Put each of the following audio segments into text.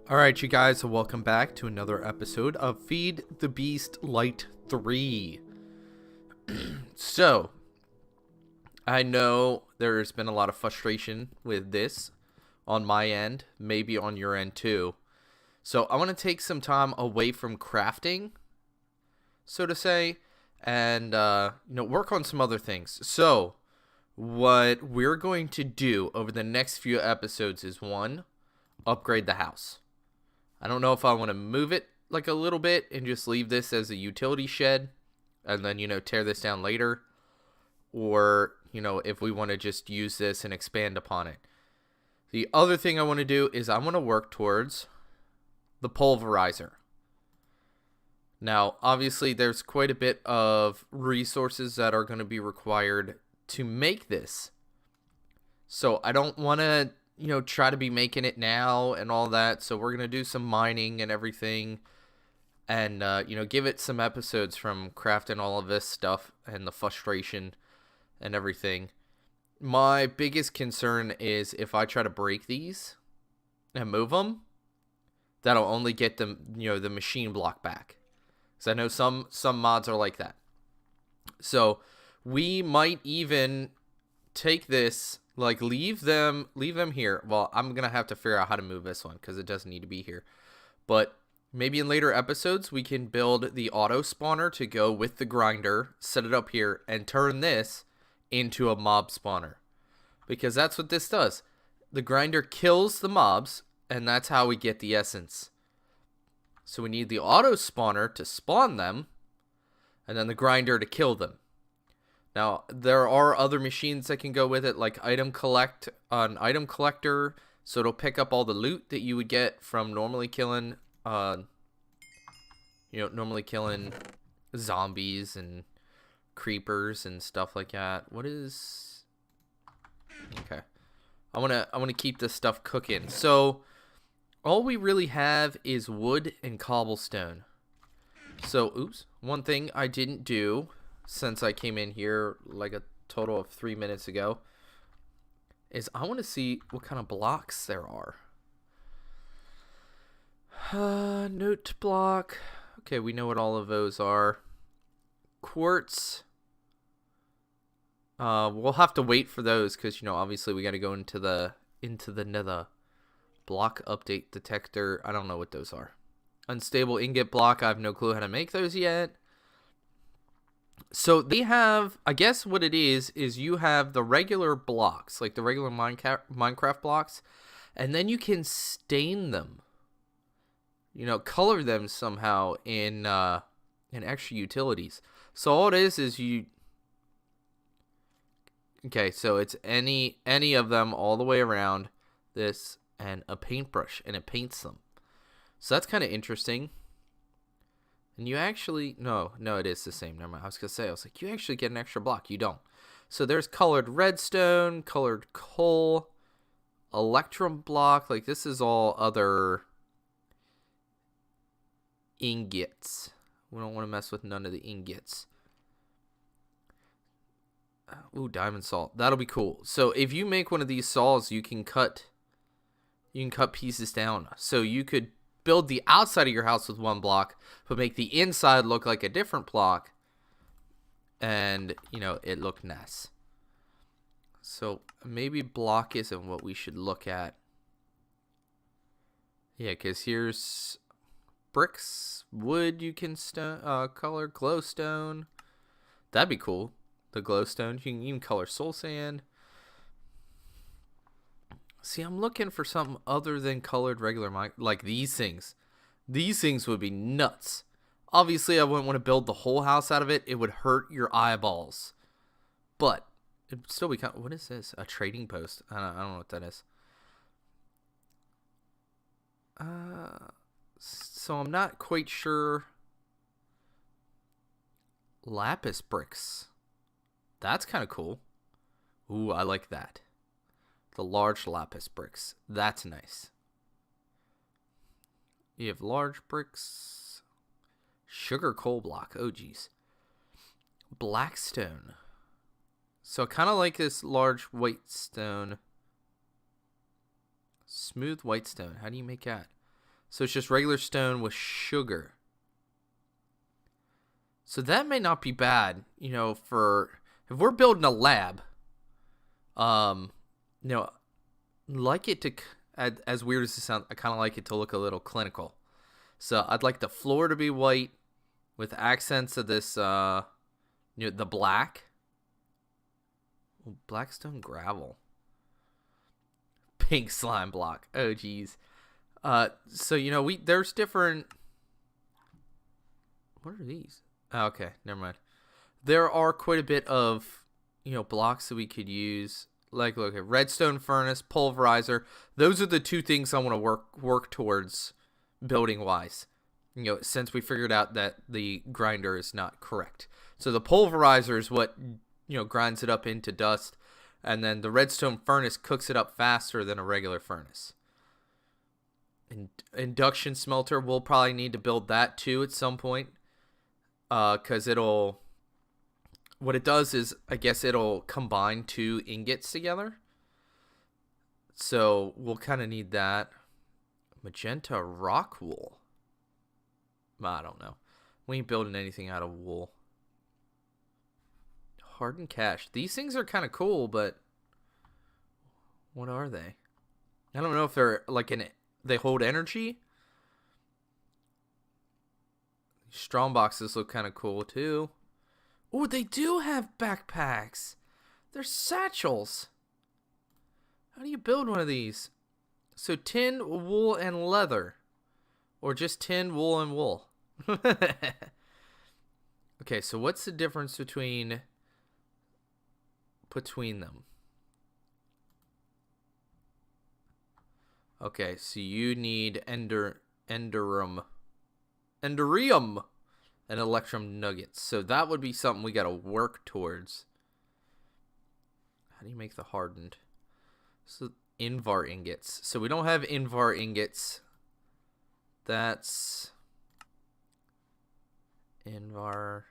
Alright, you guys, so welcome back to another episode of Feed the Beast Lite 3. So, I know there's been a lot of frustration with this on my end, maybe on your end too. So, I want to take some time away from crafting, so to say, and work on some other things. So, what we're going to do over the next few episodes is, one, upgrade the house. I don't know if I want to move it like a little bit and just leave this as a utility shed and then, tear this down later. Or, if we want to just use this and expand upon it. The other thing I want to do is I want to work towards the pulverizer. Now, obviously, there's quite a bit of resources that are going to be required to make this. So I don't want to try to be making it now and all that. So we're going to do some mining and everything and, give it some episodes from crafting all of this stuff and the frustration and everything. My biggest concern is if I try to break these and move them, that'll only get them, the machine block back. Because I know some mods are like that. So we might even take this, like, leave them here. Well, I'm going to have to figure out how to move this one because it doesn't need to be here. But maybe in later episodes, we can build the auto spawner to go with the grinder, set it up here, and turn this into a mob spawner. Because that's what this does. The grinder kills the mobs, and that's how we get the essence. So we need the auto spawner to spawn them, and then the grinder to kill them. Now, there are other machines that can go with it, like an item collector, so it'll pick up all the loot that you would get from normally killing, zombies and creepers and stuff like that. What is... Okay. I wanna keep this stuff cooking. So, all we really have is wood and cobblestone. So, one thing I didn't do since I came in here like a total of 3 minutes ago is I want to see what kind of blocks there are. Note block. Okay, we know what all of those are. Quartz. We'll have to wait for those because, obviously we got to go into the nether. Block update detector. I don't know what those are. Unstable ingot block. I have no clue how to make those yet. So they have, I guess what it is you have the regular blocks, like the regular Minecraft blocks, and then you can stain them, color them somehow in extra utilities. So all it is you, okay, so it's any of them all the way around this and a paintbrush, and it paints them. So that's kind of interesting. And you actually, no, it is the same. Never mind. I was like, you actually get an extra block. You don't. So there's colored redstone, colored coal, electrum block. Like, this is all other ingots. We don't want to mess with none of the ingots. Ooh, diamond salt. That'll be cool. So if you make one of these saws, you can cut pieces down. So you could build the outside of your house with one block, but make the inside look like a different block, and, it looked nice. So maybe block isn't what we should look at. Yeah, because here's bricks, wood you can color, glowstone. That'd be cool. The glowstone, you can even color soul sand. See, I'm looking for something other than colored regular like these things. These things would be nuts. Obviously, I wouldn't want to build the whole house out of it. It would hurt your eyeballs. But it'd still be kind of... What is this? A trading post? I don't know what that is. So I'm not quite sure. Lapis bricks. That's kind of cool. Ooh, I like that. The large lapis bricks. That's nice. You have large bricks. Sugar coal block. Oh, geez. Blackstone. So kind of like this large white stone. Smooth white stone. How do you make that? So it's just regular stone with sugar. So that may not be bad, for if we're building a lab. Like it to, as weird as it sounds, I kind of like it to look a little clinical. So I'd like the floor to be white with accents of this, the black. Blackstone gravel. Pink slime block. Oh, geez. So, there's different. What are these? Oh, okay, never mind. There are quite a bit of, blocks that we could use. Like, look at redstone furnace, pulverizer. Those are the two things I want to work towards building wise. Since we figured out that the grinder is not correct. So the pulverizer is what, grinds it up into dust. And then the redstone furnace cooks it up faster than a regular furnace. Induction smelter, we'll probably need to build that too at some point. Because what it does is, I guess it'll combine two ingots together. So we'll kind of need that. Magenta rock wool. I don't know. We ain't building anything out of wool. Hardened cash. These things are kind of cool, but what are they? I don't know if they're like they hold energy. Strong boxes look kind of cool too. Oh, they do have backpacks. They're satchels. How do you build one of these? So tin, wool, and leather. Or just tin, wool, and wool. Okay, so what's the difference between them? Okay, so you need enderium, and electrum nuggets. So that would be something we gotta work towards. How do you make the hardened? So invar ingots. So we don't have invar ingots. That's invar,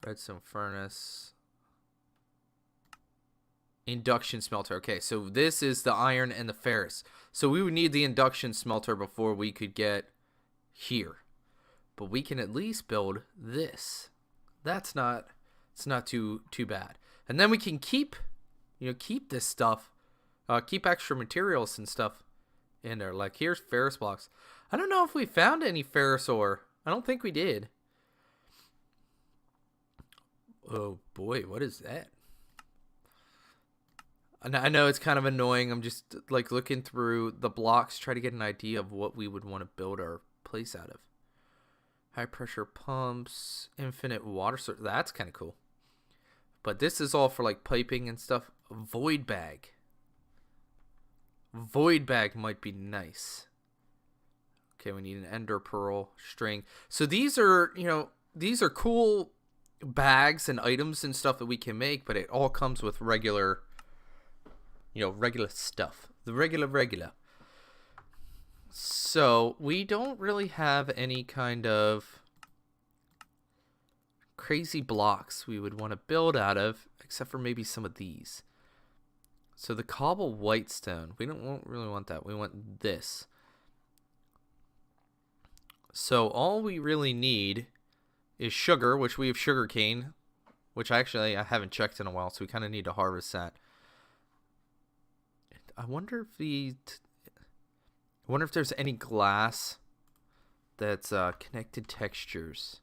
redstone furnace, induction smelter. Okay, so this is the iron and the ferrous. So we would need the induction smelter before we could get here. But we can at least build this. It's not too bad. And then we can keep this stuff, keep extra materials and stuff in there. Like here's ferrous blocks. I don't know if we found any ferrous ore. I don't think we did. Oh boy, what is that? I know it's kind of annoying. I'm just like looking through the blocks, try to get an idea of what we would want to build our place out of. High pressure pumps, infinite water source. That's kind of cool. But this is all for like piping and stuff. Void bag. Void bag might be nice. Okay, we need an ender pearl string. So these are cool bags and items and stuff that we can make, but it all comes with regular stuff. The regular. So we don't really have any kind of crazy blocks we would want to build out of, except for maybe some of these. So the cobble whitestone, we don't really want that. We want this. So all we really need is sugar, which we have sugar cane, which I haven't checked in a while, so we kind of need to harvest that. I wonder if there's any glass that's connected textures.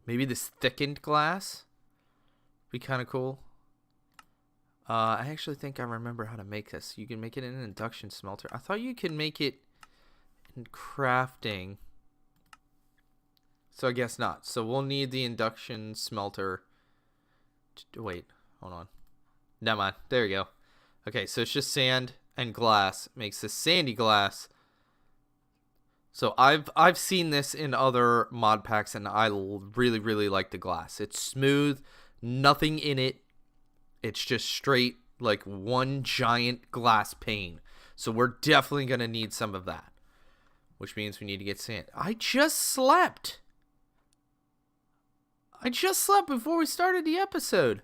Maybe this thickened glass would be kind of cool. I actually think I remember how to make this. You can make it in an induction smelter. I thought you could make it in crafting. So I guess not. So we'll need the induction smelter. Wait, hold on. Never mind. There you go. Okay, so it's just sand and glass. Makes this sandy glass. So I've seen this in other mod packs, and I really, really like the glass. It's smooth, nothing in it. It's just straight, like one giant glass pane. So we're definitely going to need some of that, which means we need to get sand. I just slept before we started the episode.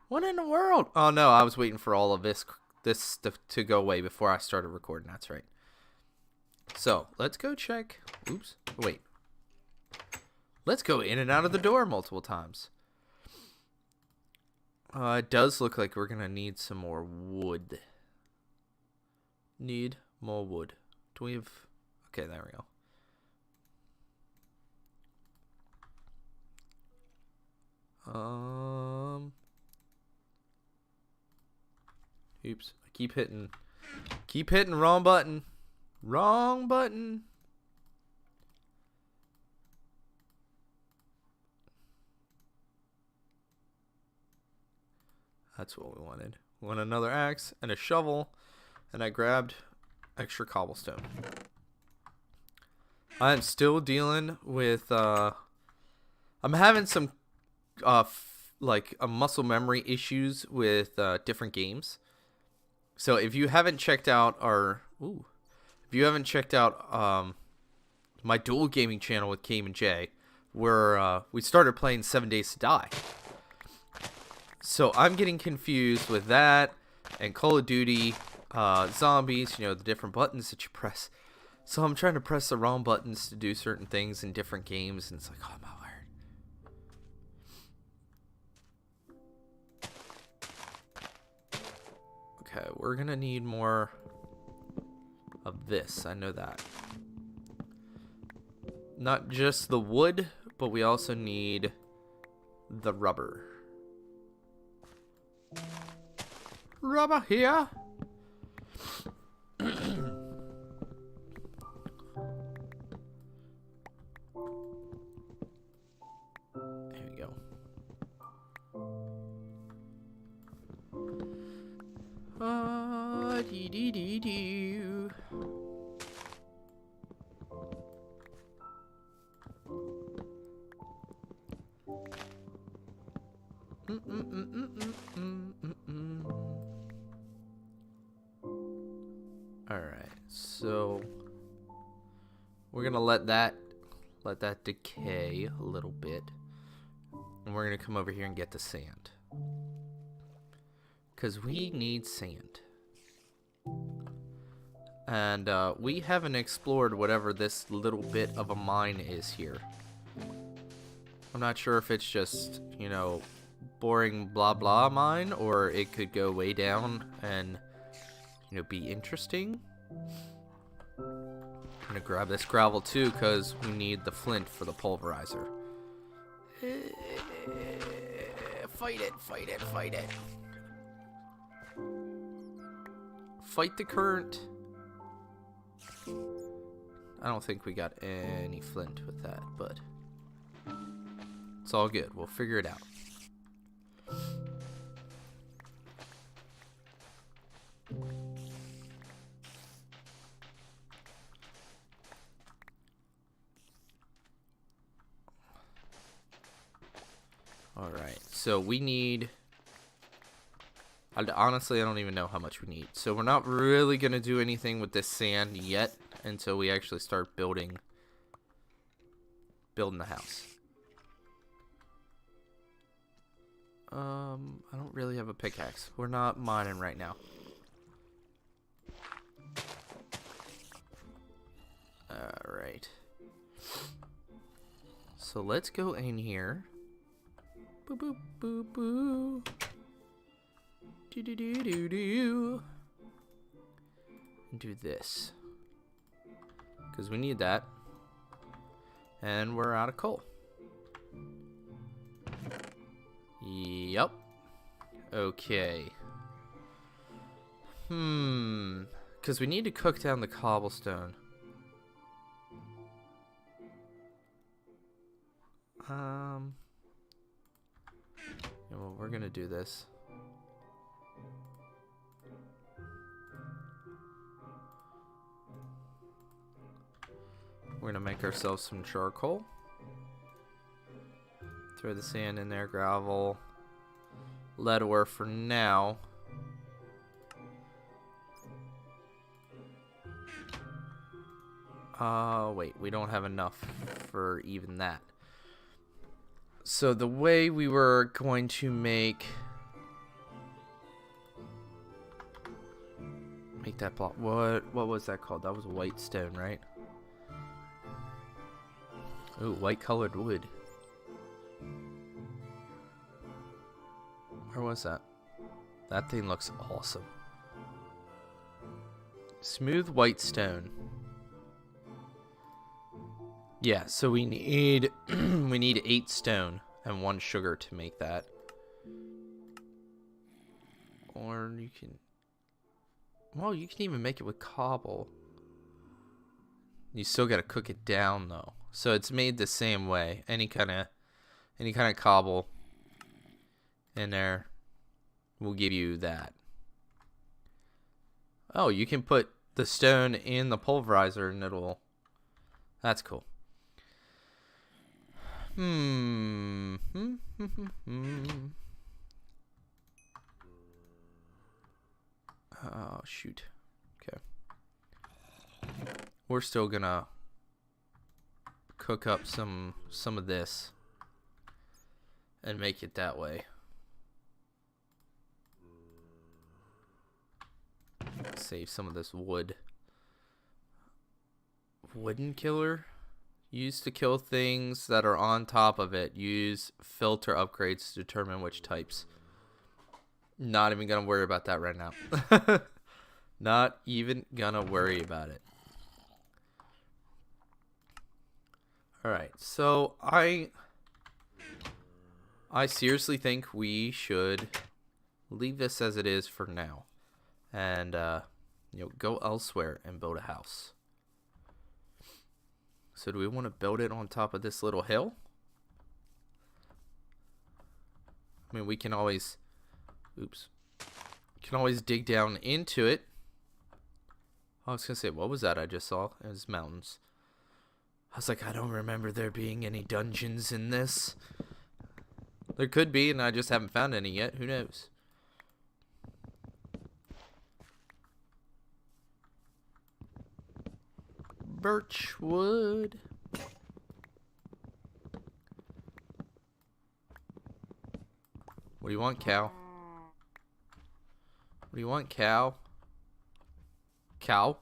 What in the world? Oh, no, I was waiting for all of this this to go away before I started recording. That's right. So let's go check. Oops. Wait. Let's go in and out of the door multiple times. It does look like we're gonna need some more wood. Need more wood. Do we have... Okay, there we go. Oops. I keep hitting wrong button. Wrong button. That's what we wanted. We want another axe and a shovel, and I grabbed extra cobblestone. I'm still dealing with I'm having some like muscle memory issues with different games. So if you haven't checked out my dual gaming channel with Kame and Jay, where we started playing 7 Days to Die. So I'm getting confused with that and Call of Duty Zombies, you know, the different buttons that you press. So I'm trying to press the wrong buttons to do certain things in different games, and it's like, oh my word. Okay, we're gonna need more of this, I know that. Not just the wood, but we also need the rubber. Rubber here. There we go. Dee dee dee dee. Alright, so we're gonna let that decay a little bit, and we're gonna come over here and get the sand, because we need sand. And we haven't explored whatever this little bit of a mine is here. I'm not sure if it's just, you know, boring blah blah mine, or it could go way down and, you know, be interesting. I'm gonna grab this gravel too, because we need the flint for the pulverizer. Fight it, fight it, fight it. Fight the current. I don't think we got any flint with that, but it's all good. We'll figure it out. Alright, so we need... Honestly, I don't even know how much we need. So we're not really going to do anything with this sand yet until we actually start building the house. I don't really have a pickaxe. We're not mining right now. Alright. So let's go in here. Boo boo boo boo. Do do do do do. And do this, because we need that, and we're out of coal. Yep. Okay. Because we need to cook down the cobblestone. Well, we're gonna do this. We're gonna make ourselves some charcoal. Throw the sand in there, gravel, lead ore for now. Wait, we don't have enough for even that. So the way we were going to make Make that block. What was that called? That was white stone, right? Ooh, white colored wood. Where was that? That thing looks awesome. Smooth white stone. Yeah, so we need we need 8 stone and 1 sugar to make that. Or you can, well, you can even make it with cobble. You still got to cook it down though. So it's made the same way. Any kind of cobble in there will give you that. Oh, you can put the stone in the pulverizer and it'll, that's cool. Oh, shoot. Okay. We're still gonna cook up some of this and make it that way. Save some of this wood. Wooden killer? Used to kill things that are on top of it. Use filter upgrades to determine which types. Not even gonna worry about that right now. Not even gonna worry about it. Alright, so I seriously think we should leave this as it is for now. And go elsewhere and build a house. So do we want to build it on top of this little hill? I mean, we can always, can always dig down into it. I was gonna say, what was that I just saw? It was mountains. I was like, I don't remember there being any dungeons in this. There could be, and I just haven't found any yet. Who knows? Birch wood. What do you want, cow? What do you want, cow? Cow?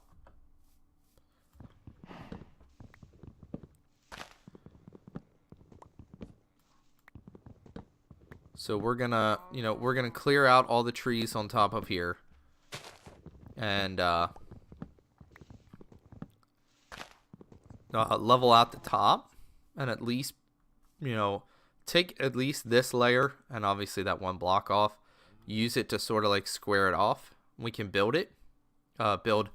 So we're gonna, we're gonna clear out all the trees on top of here. And, level out the top. And at least, take at least this layer and obviously that one block off. Use it to sort of like square it off. We can build it. Build,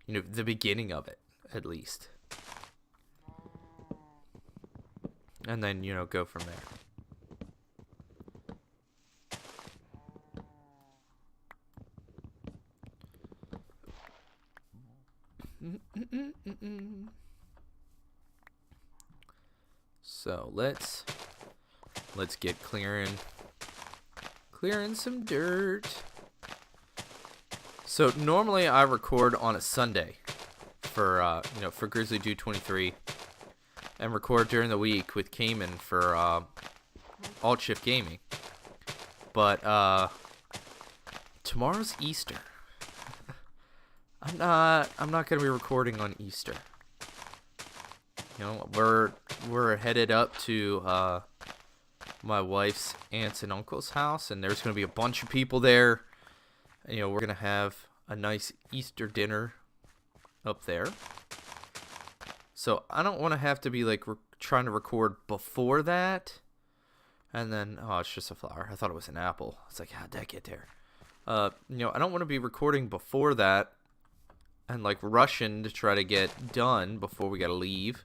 the beginning of it at least. And then, go from there. So let's get clearing some dirt. So normally I record on a Sunday for for Grizzly Dude 23 and record during the week with Cayman for Alt Shift Gaming. But tomorrow's Easter. I'm not gonna be recording on Easter. We're headed up to my wife's aunts and uncle's house, and there's gonna be a bunch of people there. We're gonna have a nice Easter dinner up there. So I don't want to have to be like trying to record before that, and then it's just a flower. I thought it was an apple. It's like, how'd that get there? I don't want to be recording before that and like rushing to try to get done before we gotta leave.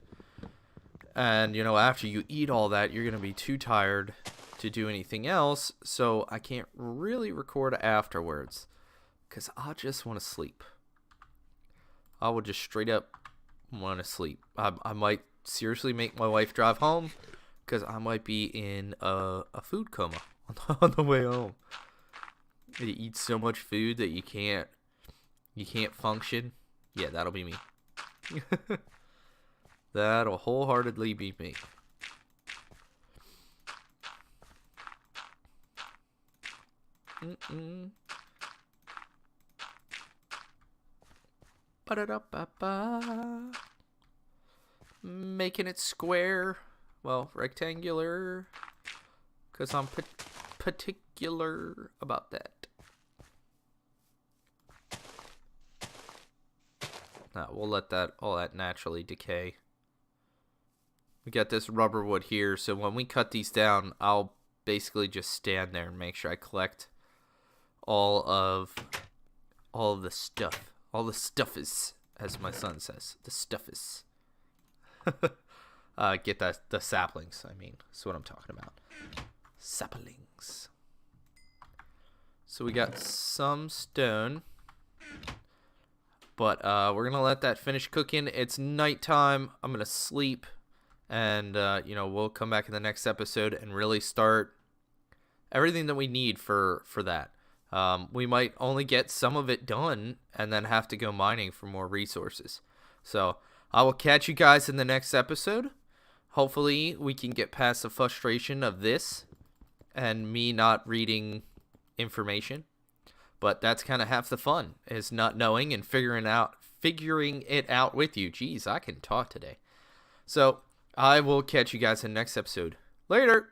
And after you eat all that, you're gonna be too tired to do anything else, so I can't really record afterwards because I just want to sleep. I will just straight up want to sleep. I might seriously make my wife drive home because I might be in a food coma on the way home. You eat so much food that you can't function. Yeah, that'll be me. That'll wholeheartedly be me. Ba-da-da-ba-ba. Making it square. Well, rectangular. Because I'm particular about that. Now, we'll let all that naturally decay. We got this rubber wood here, so when we cut these down, I'll basically just stand there and make sure I collect all of the stuff. All the stuffers, as my son says. The stuffers. Get the saplings, I mean. That's what I'm talking about. Saplings. So we got some stone. But we're going to let that finish cooking. It's nighttime. I'm going to sleep. And, we'll come back in the next episode and really start everything that we need for that. We might only get some of it done and then have to go mining for more resources. So I will catch you guys in the next episode. Hopefully we can get past the frustration of this and me not reading information. But that's kind of half the fun, is not knowing and figuring it out with you. Jeez, I can talk today. So I will catch you guys in the next episode. Later.